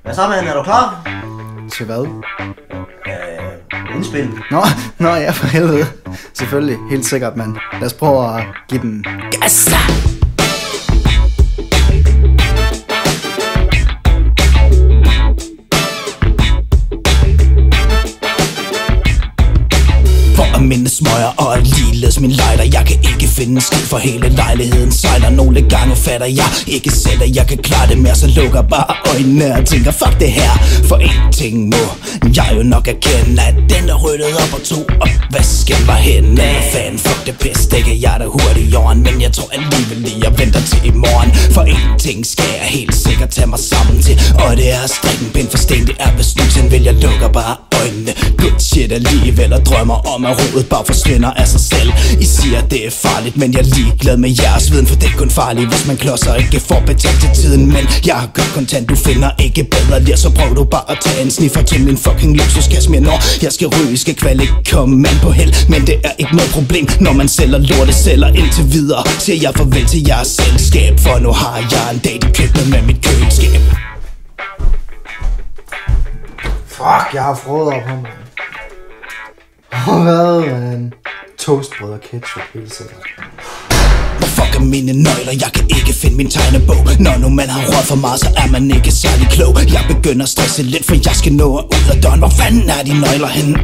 Hvad så, mand? Er du klar? Til hvad? Indspil. Nå ja, for helvede. Selvfølgelig, helt sikkert, mand. Lad os prøve at give den gas. Mine smøger og ligeledes min lighter. Jeg kan ikke finde en skid for hele lejligheden sejler. Nogle gange fatter jeg ikke selv, at jeg kan klare det mere. Så lukker bare øjnene og tænker, fuck det her. For en ting må jeg jo nok erkende, at den er ryddet op og tog opvasken var henne. Fan, fuck det pis, det kan jeg da hurtigt i jorden. Men jeg tror alligevel lige, jeg venter til i morgen. For en ting skal jeg helt sikkert tage mig sammen til, og det er at strikke en pind for sten. Det er beslutningen, vil jeg lukker bare øjnene. Good shit alligevel og drømmer om at rodet bare forsvinder af sig selv. I siger det er farligt, men jeg er ligeglad med jeres viden, for det er kun farligt, hvis man klodser ikke får betalt til tiden. Men jeg har købt kontant, du finder ikke bedre lir, så prøv du bare at tage en sniffer til min fucking luksuskasse mere. Når jeg skal ryge, skal kval ikke komme man på held, men det er ikke noget problem, når man sælger lorte sælger indtil videre. Siger jeg farvel til jeres selskab, for nu har jeg en date i køkkenet med mit køleskab. Fuck, jeg har frået op på mig. Hvad, man? Toastbrød og ketchup, helt sikkert. Hvor fuck er mine nøgler? Jeg kan ikke finde min tegnebog. Når nu man har røget for meget, så er man ikke særlig klog. Jeg begynder at stresse lidt, for jeg skal nå ud af døren. Hvor fanden er de nøgler henne?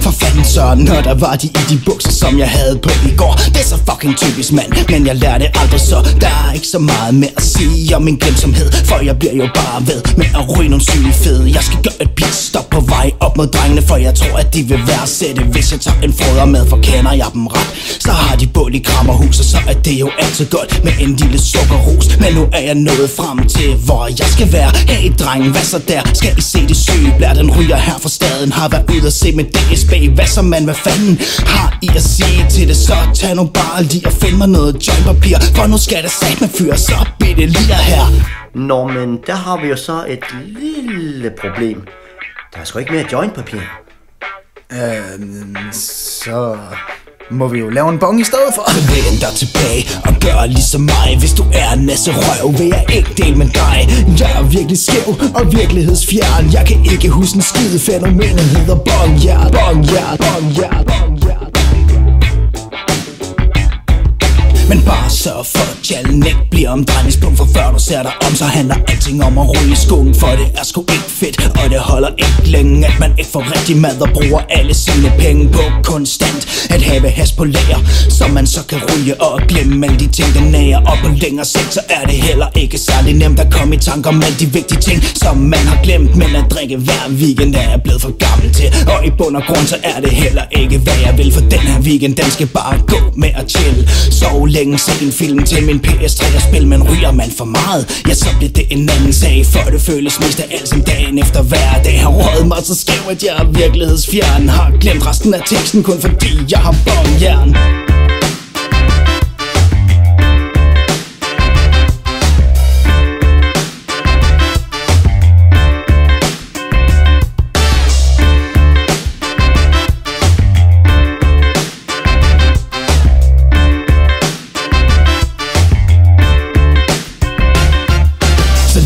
For fanden så, når der var de i de bukser, som jeg havde på i går. Det er så fucking typisk, mand, men jeg lærer det aldrig, så der er ikke så meget mere at sige om min glemsomhed. For jeg bliver jo bare ved med at ryge nogle syge fede. Jeg skal gøre et pitstop på vej op mod drengene, for jeg tror, at de vil værdsætte, hvis jeg tager en foder med. For kender jeg dem ret, så har de bål i krammerhuset, så er det jo altid godt med en lille sukkerros. Men nu er jeg nået frem til, hvor jeg skal være. Hey drenge, hvad så der? Skal I se det syge? Blær den ryger her fra staden. Har været ude at se med DSB. Hvad så man, hvad fanden har I at sige til det? Så tag nu bare lige og find mig noget jointpapir, for nu skal det satme fyre så bitte lige her. Nå, men der har vi jo så et lille problem. Der er sgu ikke mere jointpapir. Så må vi jo lave en bong i stedet for. Læn dig tilbage og gør ligesom mig. Hvis du er næse røv, vil jeg ikke dele med dig. Jeg er virkelig skæv og virkelighedsfjern. Jeg kan ikke huske en skide, fænomenet hedder bonghjert. Bonghjert, bonghjert, bonghjert. Men bare sørg for, at tjallen ikke bliver omdrejningspunkt. For før du ser dig om, så handler alting om at ryge i skolen. For det er sgu ikke fedt, og det holder ikke længe, at man ikke får rigtig mad og bruger alle sine penge på konstant at have has på lager, så man så kan ryge og glemme alle de ting, der nærer. Og på længere sigt, så er det heller ikke særlig nemt at komme i tanker om alle de vigtige ting, som man har glemt. Men at drikke hver weekend er jeg blevet for gammel til, og i bund og grund, så er det heller ikke, hvad jeg vil. For den her weekend, den skal bare gå med at chill. Sov længe, se en film til min PS3 og spil. Men ryger man for meget, ja, så bliver det en anden sag. For det føles mest af alt som dagen efter hver dag. Har røget mig så skæv, at jeg er virkelighedsfjern. Har glemt resten af teksten, kun fordi jeg har bongjern.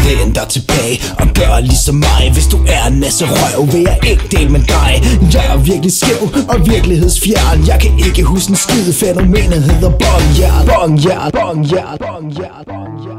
Læn dig tilbage og gør ligesom mig. Hvis du er næse røv, vil jeg ikke dele med dig. Jeg er virkelig skæv og virkelighedsfjern. Jeg kan ikke huske en skide, fænomenet hedder bonghjert. Bonghjert, bonghjert, bonghjert, bonghjert.